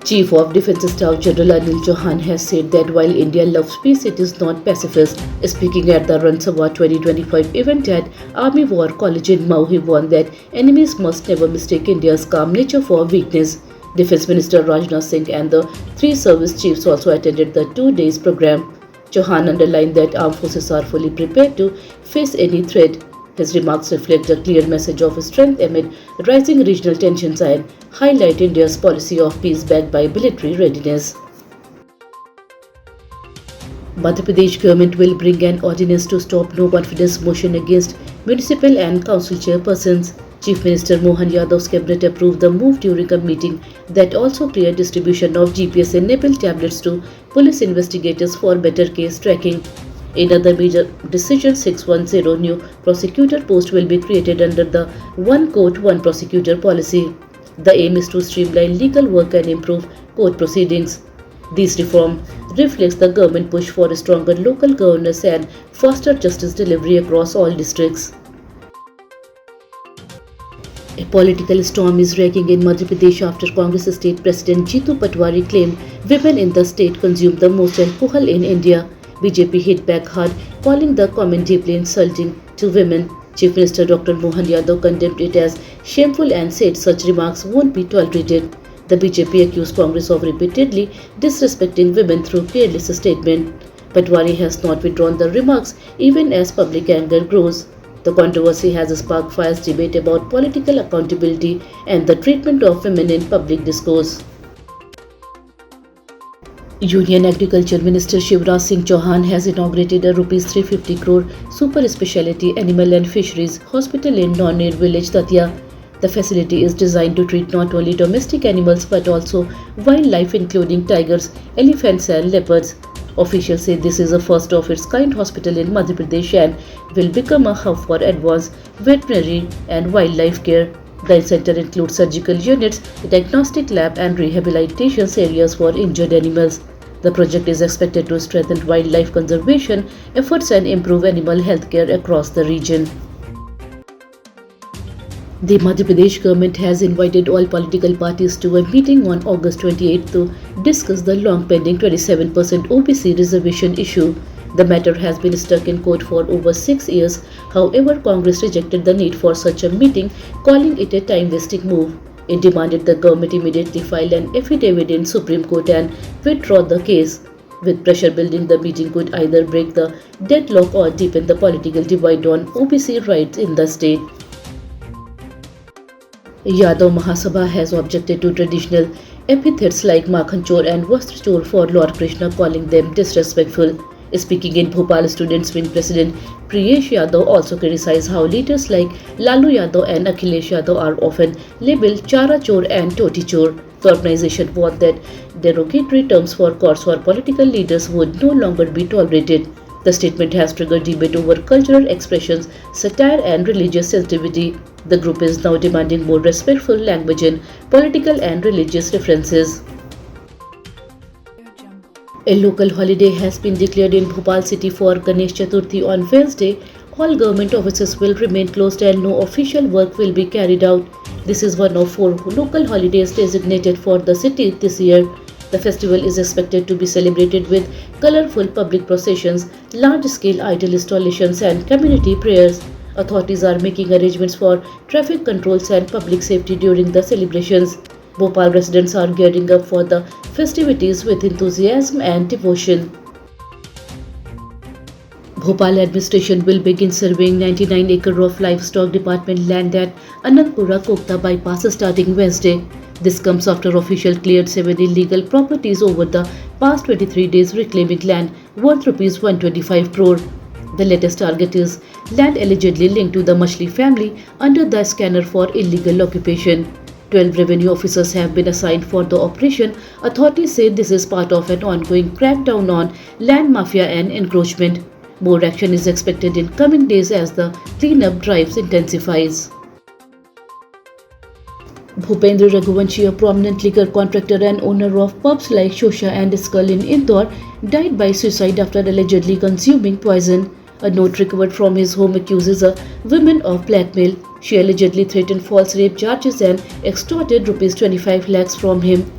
Chief of Defence Staff General Anil Chauhan has said that while India loves peace, it is not pacifist. Speaking at the Run Sabha 2025 event at Army War College in Mau, he warned that enemies must never mistake India's calm nature for weakness. Defence Minister Rajnath Singh and the three service chiefs also attended the 2 days program. Chauhan underlined that armed forces are fully prepared to face any threat. His remarks reflect a clear message of strength amid rising regional tensions and highlight India's policy of peace backed by military readiness. Madhya Pradesh government will bring an ordinance to stop no confidence motion against municipal and council chairpersons. Chief Minister Mohan Yadav's cabinet approved the move during a meeting that also cleared distribution of GPS-enabled tablets to police investigators for better case tracking. In other major decisions, 610 new prosecutor posts will be created under the One Court, One Prosecutor policy. The aim is to streamline legal work and improve court proceedings. This reform reflects the government push for stronger local governance and faster justice delivery across all districts. A political storm is raging in Madhya Pradesh after Congress State President Jeetu Patwari claimed women in the state consume the most alcohol in India. BJP hit back hard, calling the comment deeply insulting to women. Chief Minister Dr. Mohan Yadav condemned it as shameful and said such remarks won't be tolerated. The BJP accused Congress of repeatedly disrespecting women through careless statement. Patwari has not withdrawn the remarks even as public anger grows. The controversy has sparked fierce debate about political accountability and the treatment of women in public discourse. Union Agriculture Minister Shivraj Singh Chauhan has inaugurated a Rs 350 crore super speciality animal and fisheries hospital in Noner village, Datia. The facility is designed to treat not only domestic animals but also wildlife including tigers, elephants and leopards. Officials say this is a first of its kind hospital in Madhya Pradesh and will become a hub for advanced veterinary and wildlife care. The center includes surgical units, diagnostic lab and rehabilitation areas for injured animals. The project is expected to strengthen wildlife conservation efforts and improve animal health care across the region. The Madhya Pradesh government has invited all political parties to a meeting on August 28 to discuss the long-pending 27% OBC reservation issue. The matter has been stuck in court for over 6 years. However, Congress rejected the need for such a meeting, calling it a time-wasting move. It demanded the government immediately file an affidavit in Supreme Court and withdraw the case. With pressure building, the meeting could either break the deadlock or deepen the political divide on OBC rights in the state. Yadav Mahasabha has objected to traditional epithets like Makhan Chor and Vastr Chor for Lord Krishna, calling them disrespectful. Speaking in Bhopal, Students Wing President Priyesh Yadav also criticized how leaders like Lalu Yadav and Akhilesh Yadav are often labeled Chara Chor and Toti Chor. The organization warned that derogatory terms for courts or political leaders would no longer be tolerated. The statement has triggered debate over cultural expressions, satire and religious sensitivity. The group is now demanding more respectful language in political and religious references. A local holiday has been declared in Bhopal city for Ganesh Chaturthi on Wednesday. All government offices will remain closed and no official work will be carried out. This is one of 4 local holidays designated for the city this year. The festival is expected to be celebrated with colorful public processions, large-scale idol installations and community prayers. Authorities are making arrangements for traffic controls and public safety during the celebrations. Bhopal residents are gearing up for the festivities with enthusiasm and devotion. Bhopal administration will begin surveying 99 acres of livestock department land at Anandpura Kokta bypass starting Wednesday. This comes after official cleared 7 illegal properties over the past 23 days, reclaiming land worth Rs 125 crore. The latest target is land allegedly linked to the Mashli family under the scanner for illegal occupation. 12 revenue officers have been assigned for the operation. Authorities say this is part of an ongoing crackdown on land mafia and encroachment. More action is expected in coming days as the cleanup drives intensifies. Bhupendra Raghuvanshi, a prominent liquor contractor and owner of pubs like Shosha and Skull in Indore, died by suicide after allegedly consuming poison. A note recovered from his home accuses a woman of blackmail. She allegedly threatened false rape charges and extorted Rs 25 lakhs from him.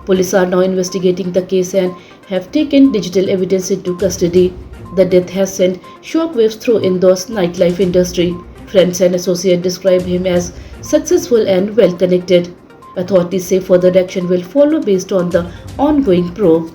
Police are now investigating the case and have taken digital evidence into custody. The death has sent shockwaves through Indore's nightlife industry. Friends and associates describe him as successful and well connected. Authorities say further action will follow based on the ongoing probe.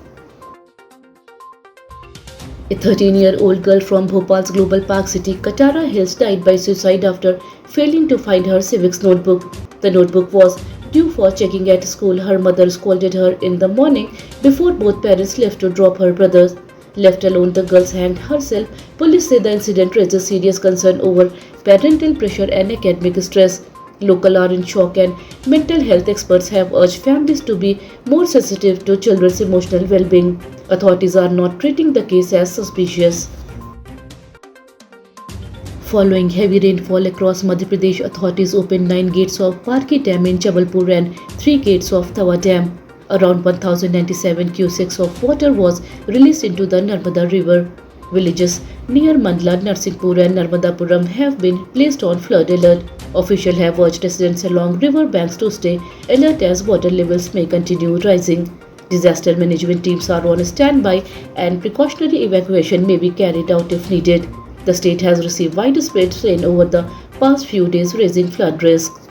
A 13-year-old girl from Bhopal's Global Park city, Katara Hills, died by suicide after failing to find her civics notebook. The notebook was due for checking at school. Her mother scolded her in the morning before both parents left to drop her brothers. Left alone, the girl hanged herself. Police say the incident raises serious concern over parental pressure and academic stress. Local are in shock and mental health experts have urged families to be more sensitive to children's emotional well-being. Authorities are not treating the case as suspicious. Following heavy rainfall across Madhya Pradesh, authorities opened 9 gates of Parki Dam in Jabalpur and 3 gates of Tawa Dam. Around 1097 cusecs of water was released into the Narmada River. Villages near Mandla, Narsinghpur and Narmadapuram have been placed on flood alert. Officials have urged residents along river banks to stay alert as water levels may continue rising. Disaster management teams are on standby and precautionary evacuation may be carried out if needed. The state has received widespread rain over the past few days, raising flood risk.